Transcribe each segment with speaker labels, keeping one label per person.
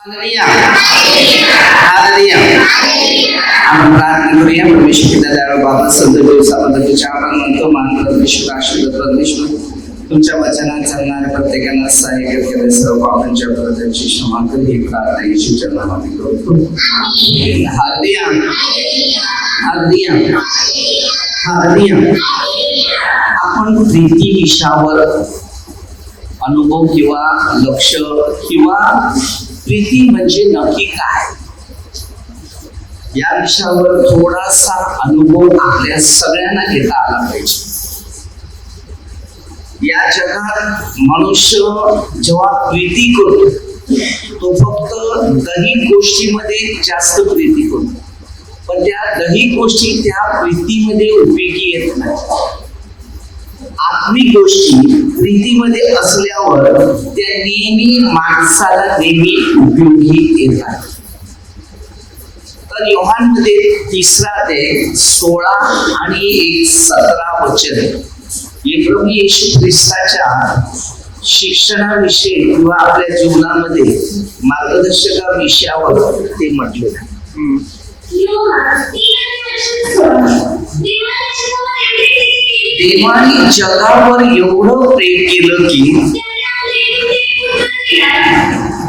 Speaker 1: आपण प्रार्थना करूया. परमेश्वर पिता दयाळू बाबा, संत दिवसाबद्दल तुझ्या आभार मानतो. मान परमेश्वर, आशीर्वाद परमेश्वर, तुमच्या वचनात चालणाऱ्या प्रत्येकांना सहाय्य केले. सर्व पापांच्या प्रत्येकाची क्षमा कर. ही प्रार्थना येशूच्या नावाने करतो. Hallelujah, hallelujah, hallelujah. आपण प्रीती विषयावर अनुभव किंवा लक्ष किंवा प्रीती म्हणजे नक्की काय या विषयावर थोडासा अनुभव आपल्या सगळ्यांना घेता आला पाहिजे. या जगात मनुष्य जेव्हा प्रीती करतो तो फक्त दैहिक गोष्टीमध्ये जास्त प्रीती करतो, पण त्या दैहिक गोष्टी त्या प्रीतीमध्ये उपयोगी येत नाही. आत्मिक गोष्टी प्रीतीमध्ये असल्यावर त्या नेहमी माणसाला नेहमी उपयोगी येतात. तर योहानमध्ये 3:16 आणि 17 वचन हे प्रभू येशू ख्रिस्ताच्या शिक्षणाविषयी किंवा आपल्या जीवनामध्ये मार्गदर्शका विषयावर ते म्हटले आहे. देवाने जगावर एवढं प्रेम केलं की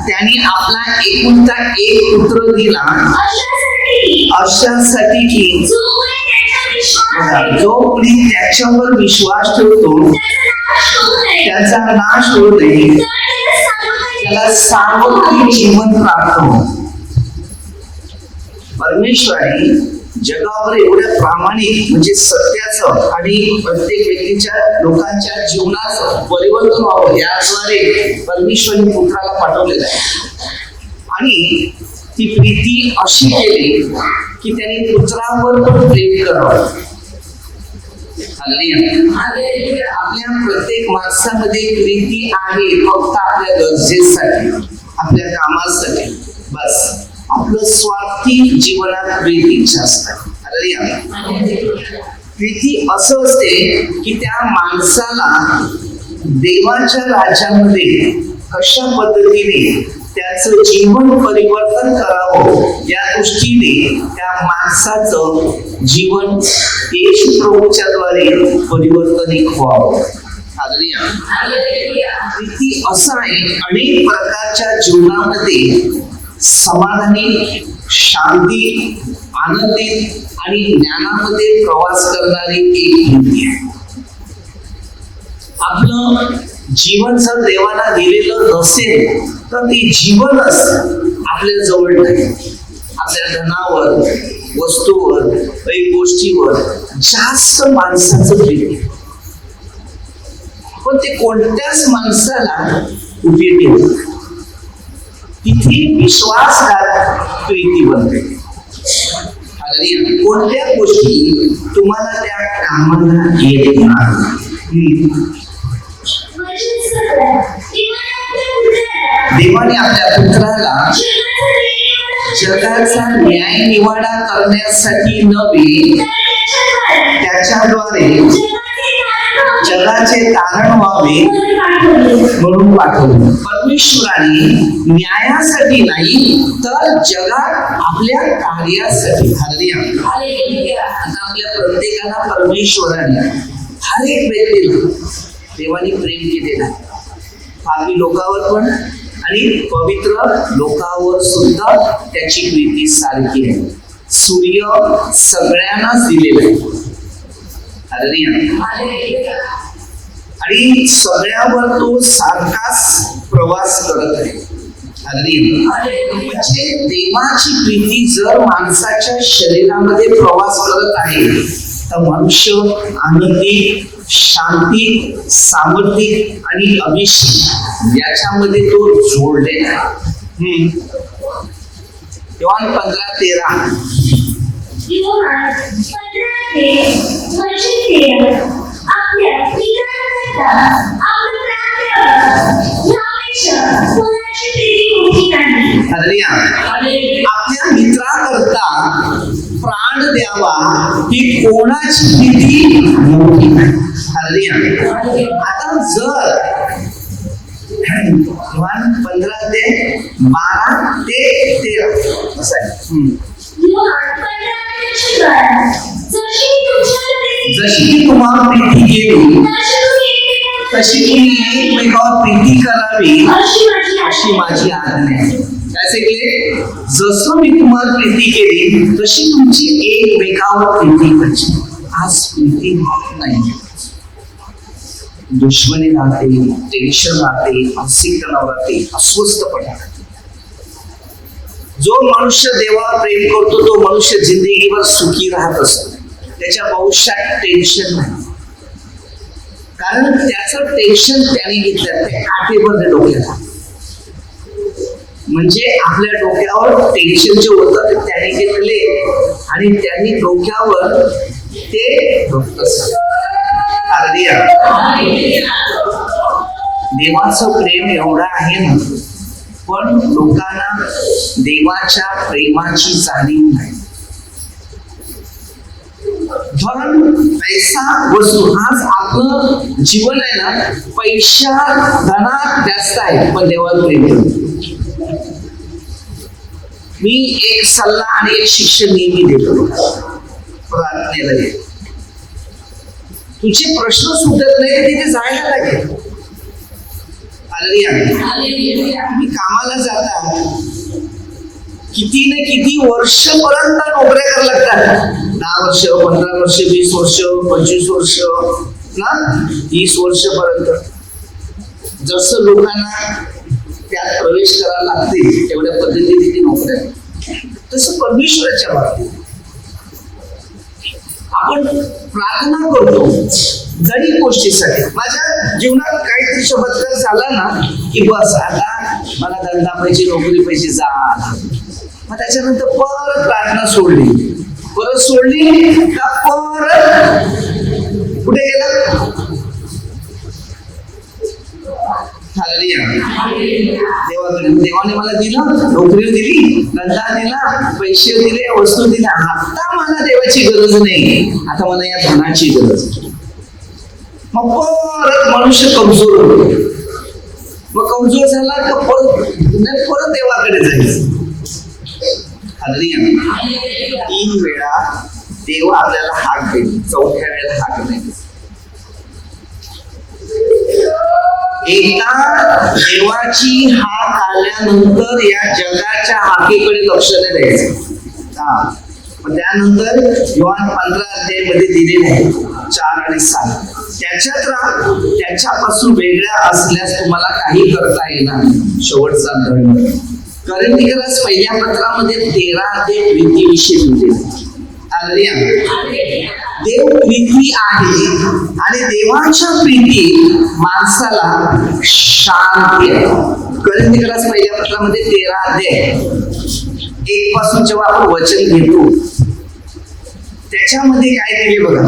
Speaker 1: त्याने आपला एकुलता एक पुत्र दिला, अशासाठी की जो कोणी त्याच्यावर विश्वास ठेवतो त्याचा नाश होऊ नये, त्याला सार्वत्रिक जीवन प्राप्त हो. परमेश्वराने जगावर एवढ्या प्रामाणिक म्हणजे सत्याचं आणि प्रत्येक व्यक्तीच्या लोकांच्या जीवनाचं परिवर्तन व्हावं याद्वारे परमेश्वराने पुत्राला पाठवलेलं आहे. आणि ती प्रीती अशी केली की त्यांनी पुत्रावर पण प्रेम करावं. आपल्या प्रत्येक माणसामध्ये प्रीती आहे फक्त आपल्या गरजेसाठी, आपल्या कामासाठी. बस आपलं स्वार्थी जीवनात प्रीती जास्त आहे. प्रीती असं असते की त्या माणसाला देवाच्या राज्यामध्ये कशा पद्धतीने त्याचं जीवन परिवर्तन करावं या दृष्टीने त्या माणसाचं जीवन येशू प्रभूच्या द्वारे परिवर्तन व्हावं. प्रीती असं आहे अनेक प्रकारच्या जीवनामध्ये समाधानी, शांती, आनंदित आणि ज्ञानामध्ये प्रवास करणारी एक प्रीती आहे. आपलं जीवन जर देवाला दिलेलं नसेल तर ते जीवनच आपल्या जवळ नाही. आपल्या धनावर, वस्तूवर, काही गोष्टीवर जास्त माणसाचं प्रेम, पण ते कोणत्याच माणसाला उपयोगी होत. तिथे विश्वासघात प्रीती बनते. कोणत्या गोष्टी तुम्हाला त्या कामाला येत नाही. देवाने आपल्या पुत्राला जगाचा न्याय निवाडा करण्यासाठी नव्हे, त्याच्याद्वारे जगाचे कारण व्हावे म्हणून पाठवले. परमेश्वराने न्यायासाठी नाही तर जगात आपल्या कार्यासाठी. आता आपल्या प्रत्येकाला परमेश्वराने हर एक व्यक्तीला देवाने प्रेम केलेलं आहे. पापी लोकांवर पण आणि पवित्र लोकांवर सुद्धा त्याची प्रीती सारखी आहे. सूर्य सगळ्यांनाच दिलेला आहे आणि सगळ्यावर तो सारखाच प्रवास करत आहे. म्हणजे देवाची प्रीती जर माणसाच्या शरीरामध्ये प्रवास करत आहे तर मनुष्य आनंदी, शांती, सामर्थ्य आणि अभिषेक याच्यामध्ये तो जोडलेला आहे. योहान 15:13 आपल्या मित्राकरता प्राण द्यावा ही कोणाची प्रीती मोठी नाही. आता जर योहान 15:12 ते 13 असं आहे. जशी की तुम्हाला प्रीती केली तशी तुम्ही एकमेकावर प्रीती करावी अशी माझी आज्ञा आहे. त्याचे केले जसं मी तुम्हाला प्रीती केली तशी तुमची एकमेकावर प्रीती करायची. आज प्रीती नाही, दुश्मनी राहते, टेन्शन राहते, मानसिक तणाव राहते, अस्वस्थपणा राहते. जो मनुष्य देवावर प्रेम करतो तो मनुष्य जिंदगीभर सुखी राहत असतो. त्याच्या भविष्यात टेन्शन नाही, कारण त्याचं टेन्शन त्याने घेतलं ते काटेवर डोक्याला. म्हणजे आपल्या डोक्यावर टेन्शन जे होतं ते त्याने घेतले आणि त्यांनी डोक्यावर ते देवाचं प्रेम एवढं आहे ना, पण लोकांना देवाच्या प्रेमाची जाणीव नाही. धन, पैसा, वस्तू, आज आपलं जीवन आहे ना पैशा धनात जास्त आहे, पण देवावर प्रेम करतो. मी एक सल्ला आणि एक शिक्षण नेहमी देतो प्रार्थनेला. तुझे प्रश्न सुटत नाही तर तिथे जायला लागेल. तुम्ही कामाला जाता, किती ना किती वर्षपर्यंत नोकऱ्या करायला लागतात. 10 वर्ष, 15 वर्ष, 20 वर्ष, 25 वर्ष ना 30 वर्षपर्यंत. जसं लोकांना त्यात प्रवेश करायला लागते तेवढ्या पद्धतीने ती नोकऱ्या. तसं परमेश्वराच्या बाबतीत आपण प्रार्थना करतो दरेक गोष्टीसाठी. माझ्या जीवनात काहीतरी चमत्कार झाला ना की बस आता मला धंदा पाहिजे, नोकरी पाहिजे, जा. मग त्याच्यानंतर परत प्रार्थना सोडली, परत सोडली का परत कुठे गेला. देवाकडे, देवाने मला दिलं, नोकरी दिली, धंदा दिला, पैसे दिले, वस्तू दिल्या. आता मला देवाची गरज नाही, आता मला या धनाची गरज. मग परत मनुष्य कमजोर होतो. मग कमजोर झाला का परत देवाकडे जायचं. 3 वेळा देव आपल्याला हाक देईल, 4थ्या वेळेला हाक नाही. एकदा देवाची हाक आल्यानंतर या जगाच्या हाकेकडे लक्ष नाही द्यायचं. त्यानंतर योहान 15 दिलेले आहे 4 आणि 7. त्याच्यात राहा, त्याच्यापासून वेगळ्या असल्यास तुम्हाला काही करता येणार. शेवटचा धर्म कोरिन्थीकरास पहिल्या पत्रामध्ये 13 प्रीतीविषयी लिहिलेले. देव प्रीती आहे आणि देवाच्या प्रीती माणसाला शांती आहे. कोरिन्थीकरास पहिल्या पत्रामध्ये 13 1 पासून जेव्हा आपण वचन घेतो त्याच्यामध्ये काय केले बघा.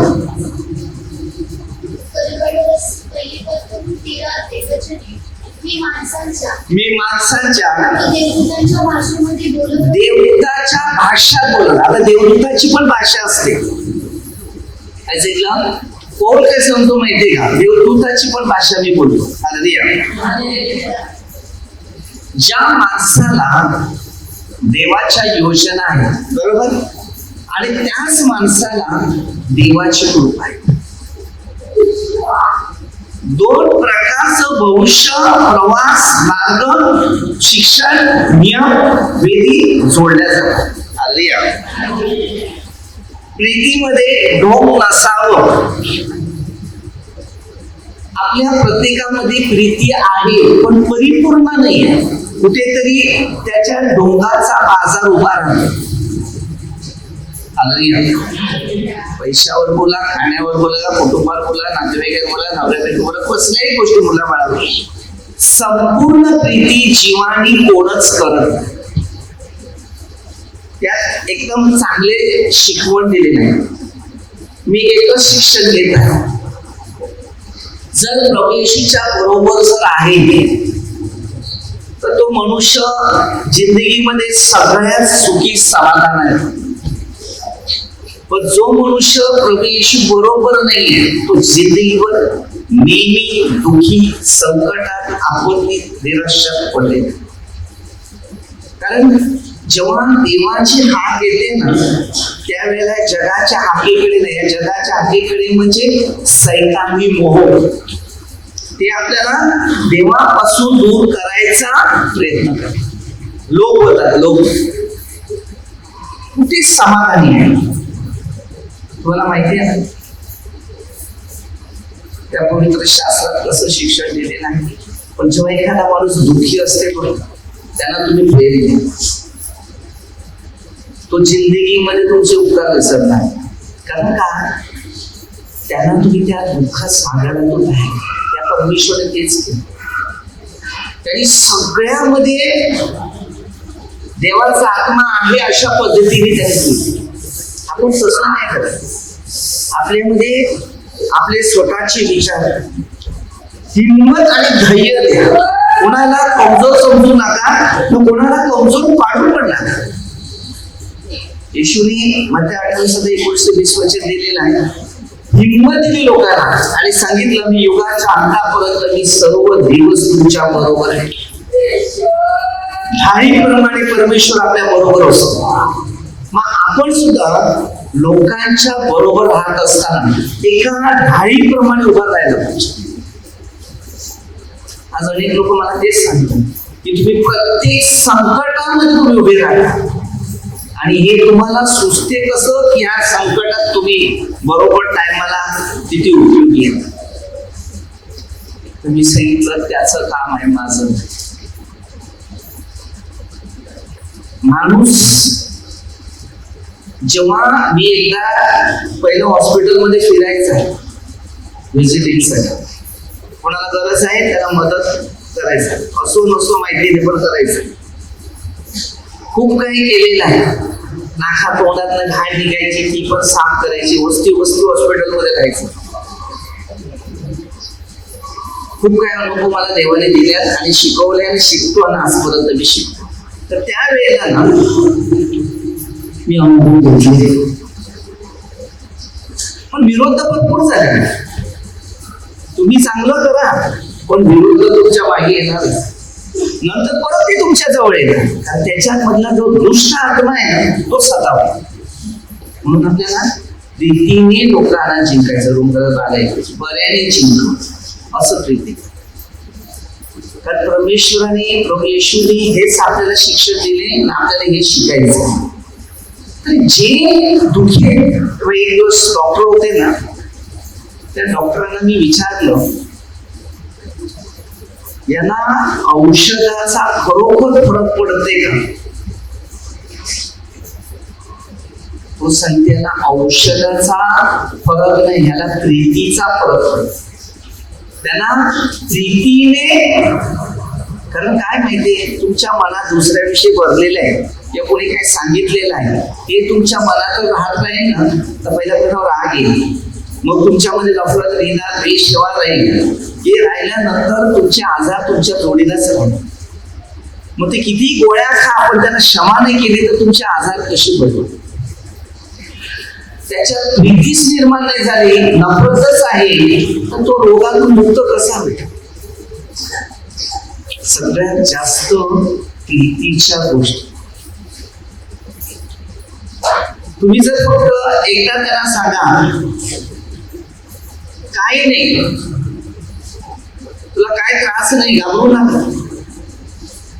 Speaker 1: मी माणसांच्या देवदूताच्या भाषा बोलत. आता देवदूताची पण भाषा असते. कोण काय सांगतो माहितीये का, देवदूताची पण भाषा मी बोलतो. ज्या माणसाला देवाच्या योजना आहेत बरोबर, आणि त्याच माणसाला देवाची कृपा आहे. 2 प्रकारचं भविष्य, प्रवास, मार्ग, शिक्षण, नियम, विधी जोडल्या जातात. प्रीतीमध्ये ढोंग नसावं. आपल्या प्रत्येकामध्ये प्रीती आहे पण परिपूर्ण नाही आहे. कुठेतरी त्याच्या ढोंगाचा बाजार उभा राहतो. पैशावर बोला, खाण्यावर बोला, कुटुंबावर बोला, नातेवाईकांवर बोला, नवऱ्याकडे बोला, कसल्याही गोष्टी मुला बाळावर. संपूर्ण प्रीती जीवानी कोणच करत नाही. त्यात एकदम चांगले शिकवण दिलेले आहे. मी एकच शिक्षण घेत आहे. जर प्रभू येशूच्या बरोबर जर आहे तर तो मनुष्य जिंदगीमध्ये सगळ्यात सुखी समाधान आहे. पण जो मनुष्य प्रभू येशू बरोबर नाहीये तो जिंदगीवर नेहमी दुःखी, संकटात, आपत्तीत, निराशात पडले. कारण जेव्हा देवाची हाक येते ना, त्यावेळेला जगाच्या हाकेकडे नाही, जगाच्या हाकेकडे म्हणजे सैतानी मोह, ते आपल्याला देवापासून दूर करायचा प्रयत्न करतात. लोक होतात, लोक कुठे समाधानी आहे तुम्हाला माहिती आहे. त्या पवित्र शास्त्रात कसं शिक्षण दिलेलं आहे. पण जेव्हा एखादा माणूस दुःखी असते पण त्यांना तुम्ही प्रेम द्या, तो जिंदगीमध्ये तुमचे उपकार दिसत नाही. कारण का त्यांना तुम्ही त्या दुःखात सांगायला तो नाही. त्या परमेश्वराने तेच केलं. त्यांनी सगळ्यामध्ये देवाचा आत्मा आहे अशा पद्धतीने त्यांनी केली. आपण तसं नाही करत. आपल्यामध्ये आपले स्वतःचे विचार, हिंमत आणि धैर्य द्या. कोणाला कमजोर समजू नका, कोणाला कमजोर पाडू पण नका. येशूने मत्थाय 28:19-20 वचन दिलेलं आहे. हिंमत दिली लोकांना आणि सांगितलं, मी युगाच्या अंतापर्यंत मी सर्व दिवस तुमच्या बरोबर आहे. ढाळीप्रमाणे परमेश्वर आपल्या बरोबर असतो. मग आपण सुद्धा लोकांच्या बरोबर राहत असताना एका ढाळीप्रमाणे उभं राहायला पाहिजे. आज अनेक लोक मला तेच सांगतात की तुम्ही प्रत्येक संकटामध्ये तुम्ही उभे राहा, आणि हे तुम्हाला सुचते कसं की या संकटात तुम्ही बरोबर टायमाला तिथे उपयोगी येतात. तुम्ही सांगितलं त्याचं काम आहे माझं. माणूस जेव्हा मी एकदा पहिलं हॉस्पिटलमध्ये फिरायचं आहे व्हिजिटिंगसाठी, कोणाला गरज आहे त्याला मदत करायचं, असो नसो माहिती पण करायचं. खूप काही केलेलं आहे. नाका तोंडातनं घाण निघायची ती पण साफ करायची, वस्ती हॉस्पिटलमध्ये राहायचं. खूप काही अनुभव मला देवाने दिल्यात आणि शिकवले आणि शिकतो आणि आजपर्यंत मी शिकतो. तर त्यावेळेला ना मी अनुभव घेतले. पण विरोध भरपूर झाले. तुम्ही चांगलं करा पण विरोध तुमच्या मागे येणार, नंतर परत ते तुमच्या जवळ येणार. कारण त्याच्यात मधला जो दुष्ट आत्मा आहे ना तो सतावा. म्हणून आपल्याला प्रीतीने लोकांना जिंकायचं, रुंगरात आलायचं, बऱ्याने जिंकायचं असं प्रीती. कारण परमेश्वराने, प्रभू येशूने हेच आपल्याला शिक्षण दिले, आपल्याला हे शिकायचं. जे दुःखी एक दिवस डॉक्टर होते ना, त्या डॉक्टरांना मी विचारलं, यांना औषधाचा खरोखर फरक पडते का? तो सांगते ना, औषधाचा फरक नाही, याला प्रीतीचा फरक पडतो. त्यांना प्रीतीने, कारण काय माहितीये, तुमच्या मनात दुसऱ्याविषयी भरलेलं आहे या कोणी काही सांगितलेलं आहे, हे तुमच्या मनात राहत नाही ना, तर पहिल्या प्रथम राग येईल, मग तुमच्यामध्ये नफरत येणार, द्वेष केव्हा राहील. हे राहिल्यानंतर तुमचे आजार तुमच्या जोडीलाच राहणार. मग ते किती गोळ्या खा, पण त्यांना क्षमा नाही केली तर तुमचे आजार कसे बदलू. त्याच्यात प्रीतीच निर्माण नाही झाली, नफरतच आहे, तर तो रोगातून मुक्त कसा होईल. सगळ्यात जास्त प्रीतीच्या गोष्टी. तुम्ही जर फक्त एकदा त्यांना सांगा काही नाही, तुला काय त्रास नाही, घाबरू नका,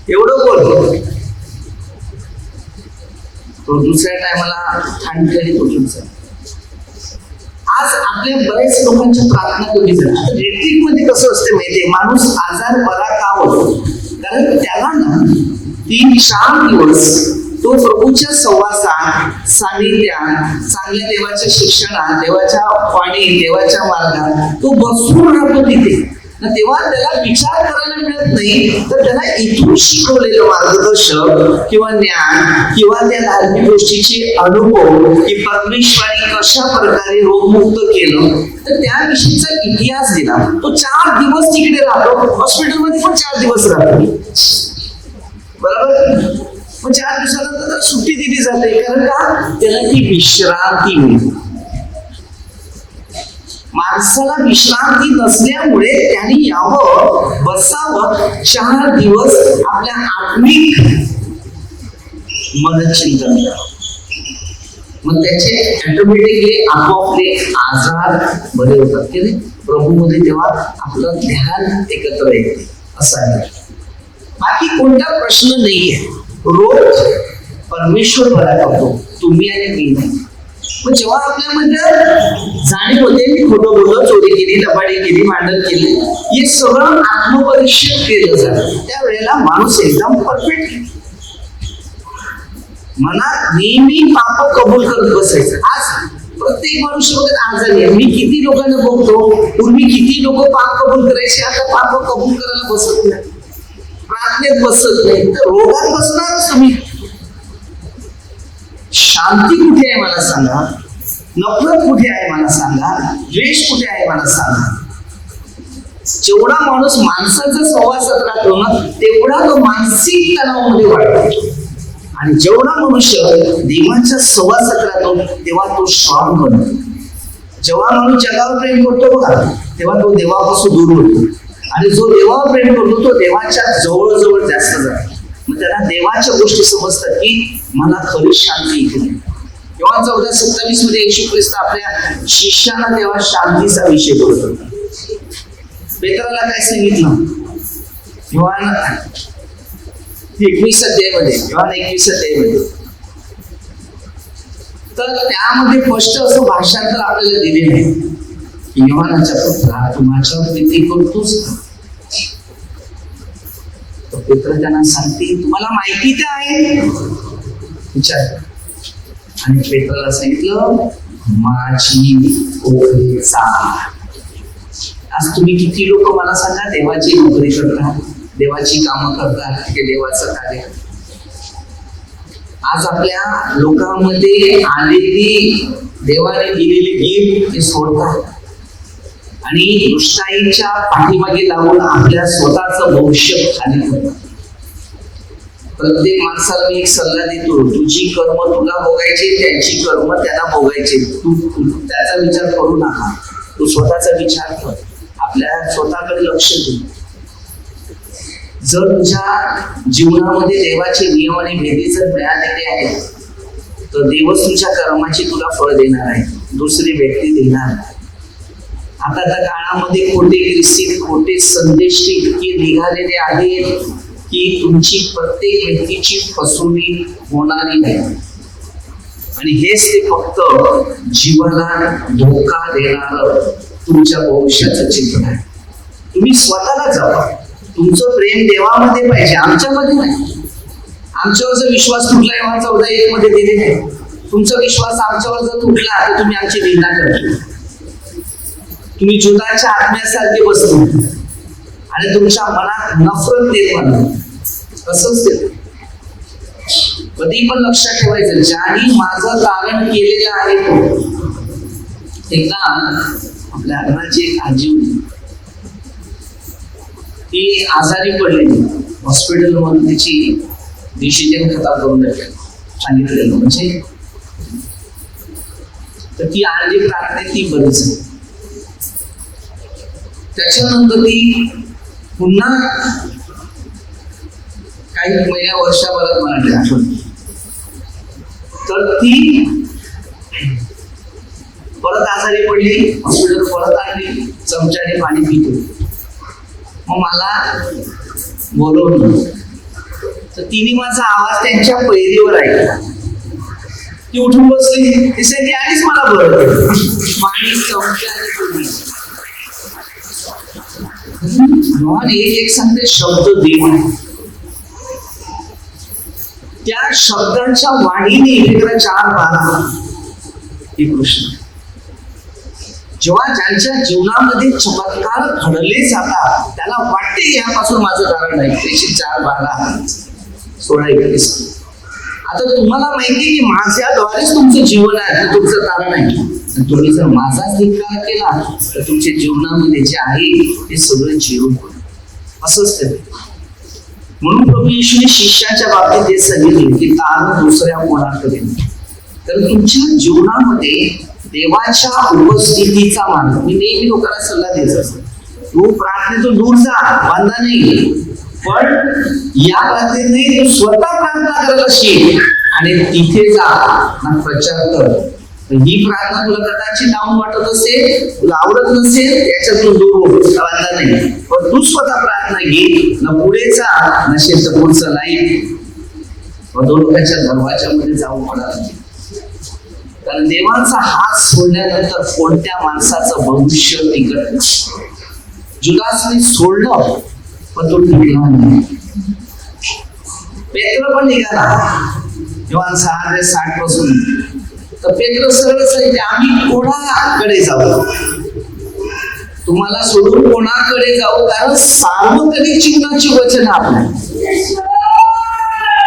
Speaker 1: एवढं बोल, तो दुसऱ्या टायमाला ठाणकरी पोचून जाईल. आज आपल्या बरेच लोकांच्या प्रार्थना कमी झाल्या. रेट्रिक मध्ये कसं असते माहितीये, माणूस आजार बरा का होतो, कारण त्याला ना 3-4 दिवस तो प्रभूच्या सहवासात, सानिध्यात, चांगल्या देवाच्या शिक्षणात, देवाच्या वाणी, देवाच्या मार्गात तो बसून राहतो तिथे. तेव्हा त्याला विचार करायला मिळत नाही, तर त्याला इथून शिकवलेलं मार्गदर्शक किंवा ज्ञान किंवा त्या धार्मिक गोष्टीचे अनुभव की परमेश्वराने कशा प्रकारे रोगमुक्त केलं, तर त्याविषयीचा इतिहास दिला. तो 4 दिवस तिकडे राहतो, हॉस्पिटलमध्ये पण 4 दिवस राहतो, बरोबर. मग 4 दिवसानंतर सुट्टी दिली जाते, कारण का त्याला ती विश्रांती मिळते. माणसाला विश्रांती नसल्यामुळे त्यांनी यावं, बसावं, 4 दिवस आपल्या आत्मिक मनचिंतन करावं. मग त्याचे ऑटोमॅटिकली आपोआपले आजार बरे होतात की नाही. प्रभूमध्ये तेव्हा आपलं ध्यान एकत्र येते असं आहे. बाकी कोणता प्रश्न नाहीये. रोग परमेश्वर बरा करतो, तुम्ही आणि मी नाही. मग जेव्हा आपल्यामध्ये जाणीव होते मी खोटं बोललो, चोरी केली, लबाडी केली, भांडण केली, हे सगळं आत्मपरीक्षण केलं जातं, त्यावेळेला माणूस एकदम परफेक्ट. मनात नेहमी पाप कबूल करत बसायचं. आज प्रत्येक मनुष्य आजारी आहे. मी किती लोकांना बघतो, पूर्वी किती लोक पाप कबूल करायचे, आता पाप कबूल करायला बसत नाही, प्रार्थनेत बसत नाही, तर रोगात बसणारच तुम्ही. शांती कुठे आहे मला सांगा, नफरत कुठे आहे मला सांगा, द्वेष कुठे आहे मला सांगा. जेवढा माणूस माणसाचा सहवासात राहतो ना, तेवढा तो मानसिक तणावामध्ये वाढतो. आणि जेवढा मनुष्य देवाच्या सहवासात राहतो तेव्हा तो स्ट्रॉंग बनतो. जेव्हा माणूस जगावर प्रेम करतो बघा, तेव्हा तो देवापासून दूर होतो. आणि जो देवावर प्रेम करतो तो देवाच्या जवळ जास्त जातो. मग त्याला देवाच्या गोष्टी समजतात की मला खरी शांती इथे. तेव्हा 14:27 मध्ये येशू ख्रिस्त आपल्या शिष्याला तेव्हा शांतीचा विषय करतो. पेत्राला काय सांगितलं? योहान 21 अध्यायामध्ये, तर त्यामध्ये स्पष्ट असं भाषांतर आपल्याला दिलेलं आहे की योहानाच्या पुत्रा तू माझ्यावर प्रीती करतोस का? तर पेत्र त्यांना सांगते तुम्हाला माहिती तर आहे, विचार. आणि पेत्राला सांगितलं माझी ओळख चाल. आज तुम्ही किती लोक मला सांगा देवाची नोकरी करतात, देवाची कामं करतात, हे देवाचं कार्य. आज आपल्या लोकांमध्ये आलेली देवाने दिलेली गिफ्ट ते सोडतात आणि दुष्टाईच्या पाठीमागे लागून आपल्या स्वतःचं भविष्य खाली करतात. प्रत्येक माणसाला मी एक सल्ला देतो, तुझी कर्म तुला भोगायची, त्यांची कर्म त्यांना भोगायचे. तू त्याचा विचार करू नका, तू स्वतःचा विचार कर, आपल्या स्वतःकडे लक्ष दे. जर तुझ्या जीवनामध्ये देवाचे नियम आणि भेदी जर मिळालेले आहेत तर देवच तुझ्या कर्माची तुला फळ देणार आहे, दुसरी व्यक्ती देणार नाही. आता त्या काळामध्ये खोटे ख्रिस्ती, खोटे संदेश इतके निघालेले आहेत की तुमची प्रत्येक व्यक्तीची फसवणी होणारी नाही. आणि हेच ते फक्त जीवनाला धोका देणार तुमच्या भविष्याचं चित्र आहे. तुम्ही स्वतःला जावा, तुमचं प्रेम देवामध्ये पाहिजे, आमच्यामध्ये नाही. आमच्यावर जर विश्वास तुटला, योहान 14:1 मध्ये दिलेले आहे, तुमचा विश्वास आमच्यावर जर तुटला तर तुम्ही आमची निंदा करता, तुम्ही जुदाच्या आत्म्यासारखे बसतो आणि तुमच्या मनात नफरत निर्माण होते. असंच ते कधी पण लक्षात ठेवायचं, ज्याने माझं कारण केलेलं आहे तो. एकदा आपल्या अण्णाची एक आजी होती, ती आजारी पडलेली, हॉस्पिटलमधून तिची डिसिजन खराब करून सांगितलेलं म्हणजे, तर ती आजी प्रार्थनेत ती बरी झाली. त्याच्यानंतर ती पुन्हा काही महिन्या वर्षाभरात मला आठवण, तर ती परत आजारी पडली, हॉस्पिटल परत आणली, चमच्याने पाणी पितो. मग मला बोलवलं, तर तिने माझा आवाज त्यांच्या पैरीवर ऐकला. ती उठून बसली, ती सांगली आधीच मला बरं पाणी चमच्याने. एक सांगते शब्द देव आहे, त्या शब्दांच्या वाणीने 4:12 हे कृष्ण. जेव्हा ज्यांच्या जीवनामध्ये चमत्कार घडले जातात त्याला वाटते यापासून माझं कारण आहे. 4:12 16:21. आता तुम्हाला माहिती की माझ्याद्वारेच तुमचं जीवन आहे, तुमचं कारण आहे. तुम्ही जर माझाच धिक्कार केला तर तुमच्या जीवनामध्ये जे आहे ते सगळं जीवन असंच ते. म्हणून प्रभू येशूने शिष्याच्या बाबतीत हे सांगितले की तारण दुसऱ्या कोणाकडे. तर तुमच्या जीवनामध्ये देवाच्या उपस्थितीचा मार्ग. मी नेहमी लोकांना सल्ला देत असतो, तू प्रार्थनेतून दूर जा, बांधा नाही, पण या प्रार्थनेत नाही, तू स्वतः प्रार्थना करायला शिक आणि तिथे जा ना प्रचार कर. ही प्रार्थना तुला कदाचित डाऊन वाटत असेल, तुला आवडत नसेल, त्याच्यातून दूर हो, बांधा नाही, पण तू स्वतः प्रार्थना घे ना, पुढे जा, नसेल तर पुढचं लाईफ लोकांच्या दरवाजामध्ये जाऊन पडा. कारण देवाचा हात सोडल्यानंतर कोणत्या माणसाचं भविष्य टिकत नाही. जुदासने सोडलं पण तो टिकला नाही. पेत्र पण निघाला जेव्हा 660 पासून, तर पेत्र सरळ सांगितले, आम्ही कोणाकडे जाऊ, तुम्हाला सोडून कोणाकडे जाऊ, कारण सार्वजनिक चिन्हाची वचन आपल्या.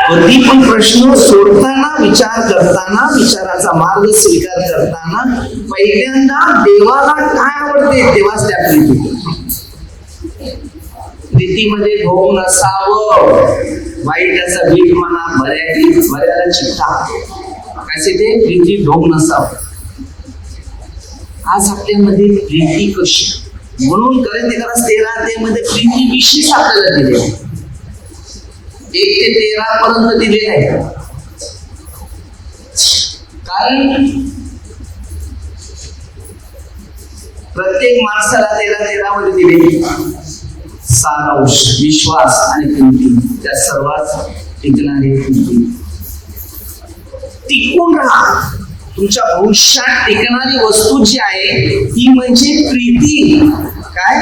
Speaker 1: कधी पण प्रश्न सोडताना, विचार करताना, विचाराचा मार्ग स्वीकार करताना पहिल्यांदा देवाला काय आवडते तेव्हाच त्या प्रीतीमध्ये ढोंग नसावं. वाईटाचा बीट म्हणा, बऱ्याला चिठ्ठा कसे ते प्रीती ढोंग नसावं. आज आपल्यामध्ये प्रीती कशी, म्हणून करिंथियर 13 मध्ये प्रीती विशेष आपल्याला दिले, 1 ते 13 पर्यंत दिलेले आहे. कारण प्रत्येक माणसाला 13 मध्ये दिले सारांश, विश्वास आणि प्रीती. त्या सर्वात टिकणारी प्रीती. टिकून राहा. तुमच्या भविष्यात टिकणारी वस्तू जी आहे ती म्हणजे प्रीती. काय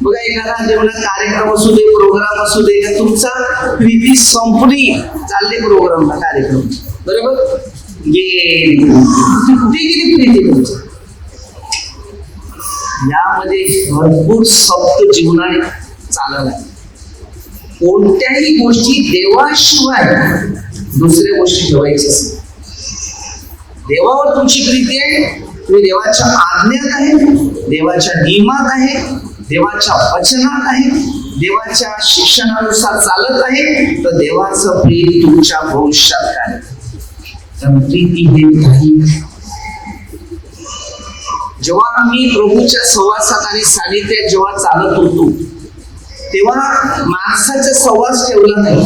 Speaker 1: बघा, एखादा जेवणात कार्यक्रम असू दे, प्रोग्राम असू दे, तुमचा प्रीती संपली, चालले प्रोग्रामला, कार्यक्रम बरोबर, कुठे गेली प्रीती तुमची. यामध्ये भरपूर सप्त जीवनाने चालला. कोणत्याही गोष्टी देवाशिवाय दुसऱ्या गोष्टी ठेवायच्या. देवावर तुमची प्रीती आहे, तुम्ही देवाच्या आज्ञात आहे, देवाच्या नियमात आहे, देवाच्या वचनात आहे, देवाच्या शिक्षणानुसार चालत आहे, तर देवाचं प्रेम तुमच्या भविष्यात काय. तर प्रीती हे काही. जेव्हा आम्ही प्रभूच्या सहवासात आणि सानिध्यात जेव्हा चालत होतो तेव्हा माणसाचा सहवास ठेवला नाही.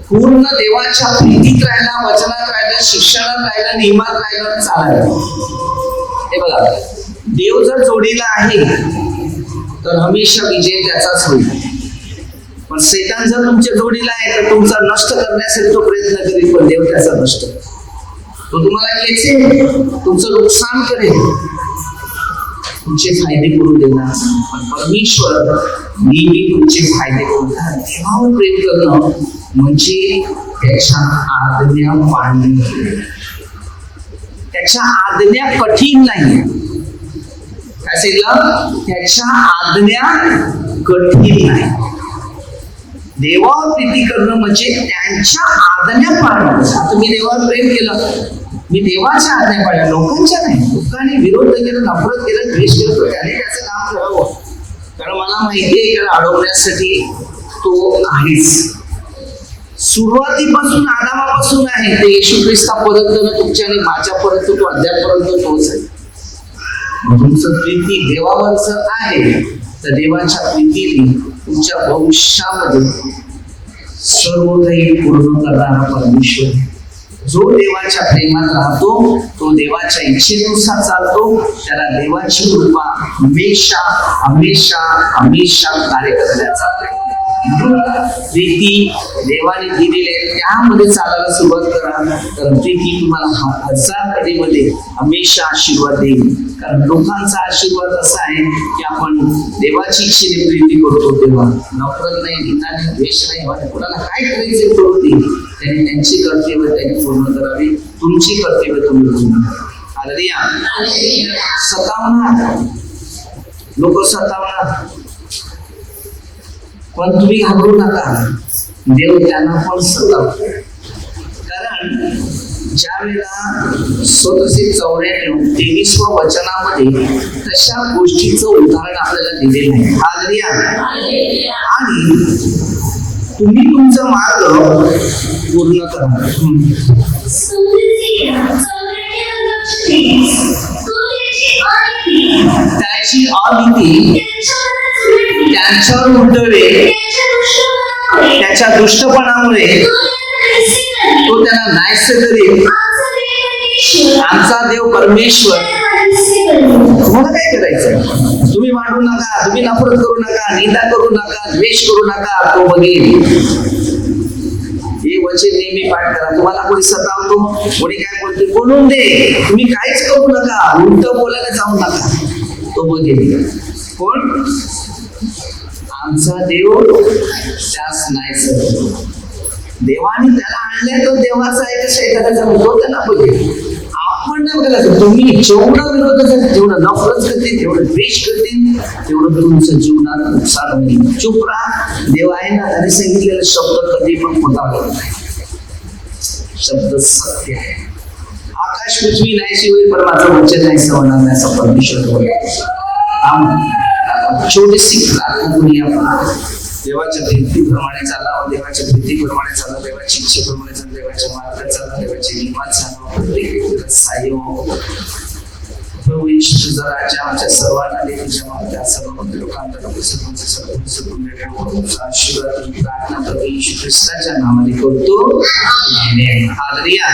Speaker 1: पूर्ण देवाच्या प्रीतीत राहिला, वचनात राहिला, शिक्षणात राहिला, नियमात राहिला, चालायला. हे बघा, देव जर जोडीला आहे तर हमेशा विजय त्याचाच होईल. पण सैतान जर तुमच्या जोडीला आहे तर तुमचा नष्ट करण्यासाठी तो प्रयत्न करेल, पण देव त्याचा नष्ट करेल. तो तुम्हाला खेचेल, तुमचं नुकसान करेल, तुमचे फायदे करून देणार. पण परमेश्वर नेहमी तुमचे फायदे करून देणार. देवावर प्रेम करणं म्हणजे त्याच्या आज्ञा पाळणे. त्याच्या आज्ञा कठीण नाही. काय सांगितलं? त्याच्या आज्ञा कठीण नाही. देवावर प्रीती करणं म्हणजे त्यांच्या आज्ञा पाळणं. आता मी देवावर प्रेम केलं, मी देवाच्या आज्ञा पाळल्या, लोकांच्या नाही. लोकांनी विरोध केला, नफरत केलं, द्वेष केलं, त्याने त्याचं काम करावं. कारण मला माहिती आहे त्याला अडवण्यासाठी तो आहेच. सुरुवातीपासून आदामापासून आहे ते येशू ख्रिस्तापर्यंत, तुमच्या आणि माझ्यापर्यंत तो अद्यापर्यंत तोच आहे. तुमचं प्रीती देवावर जर आहे तर देवाच्या प्रीतीने तुमच्या भविष्यामध्ये सर्व काही पूर्ण करणारा परमेश्वर. जो देवाच्या प्रेमात राहतो, तो देवाच्या इच्छेनुसार चालतो, त्याला देवाची कृपा हमेशा हमेशा हमेशा कार्य करण्याचा प्रयत्न. प्रीती देवाने दिलेले त्यामध्ये चालायला सुरुवात करा, तर प्रीती तुम्हाला 1000 पटीमध्ये हमेशा आशीर्वाद देईल. कारण लोकांचा आशीर्वाद असा आहे की आपण देवाची इच्छेने प्रीती करतो तेव्हा नफरत नाही, निंदा नाही, द्वेष नाही. कोणाला काय करायचे करू दे, त्यांनी त्यांची कर्तव्य त्यांनी पूर्ण करावी, तुमची कर्तव्य तुम्ही पूर्ण करा. हालेलुया. सतावणार लोक सतावणार, पण तुम्ही घाबरू नका, देव त्यांना पण सतावतो. कारण ज्या वेळेला 24 वचनामध्ये तशा गोष्टीचं उदाहरण आपल्याला दिलेलं आहे. हालेलुया. आणि तुम्ही तुमचा मार्ग पूर्ण करा. त्याची अनिती त्यांच्यावर उलटवले, त्याच्या दुष्टपणामुळे तो त्यांना नाहीसे करील. आमचा देव परमेश्वर. तुम्हाला काय करायचं? तुम्ही भांडू नका, तुम्ही नफरत करू नका, निंदा करू नका, द्वेष करू नका, तो बघेल. हे वचन नेहमी पाठ करा. तुम्हाला कोणी सतावतो, कोणी काय बोलते, बोलून दे. तुम्ही काहीच करू नका, उलट बोलायला जाऊ नका, तो बघेल. कोण? आमचा देव त्यास नाही सर. देवाने त्याला आणले, तो देवाचा आहे का शैतानाचा? तो त्याला बघेल. आपण नाही बघायला. तुम्ही जेवढा विरोध असेल, जेवढं नफरत करतील, जेवढं द्वेष करतील, तेवढं तुमचं जीवनात नुकसान होईल. चुप राहा. देव आहे ना, त्याने सांगितलेला शब्द कधी पण खोटा बोलत नाही. शब्द सत्य आहे. आकाश पृथ्वी नाहीशी होईल, पण माझं वचन नाही होणार नाही, असं परमेश्वर बोलतो. छोटीशी प्रार्थना करूया आपण. देवाच्या भीतीप्रमाणे चालावं, देवाच्या भीतीप्रमाणे चाला, देवाची इच्छेप्रमाणे चाला, देवाच्या मार्गात चाला, देवाची नियमात चालावं, प्रत्येक व्यक्तीला सहाय्य व्हावं. प्रभू येशू तुझा राजा आमच्या सर्वांना दे, तुझ्या मार्गात सर्व लोकांना आशीर्वाद प्रार्थना प्रभू येशू ख्रिस्ताच्या नावाने करतो. आमेन. हालेलुया.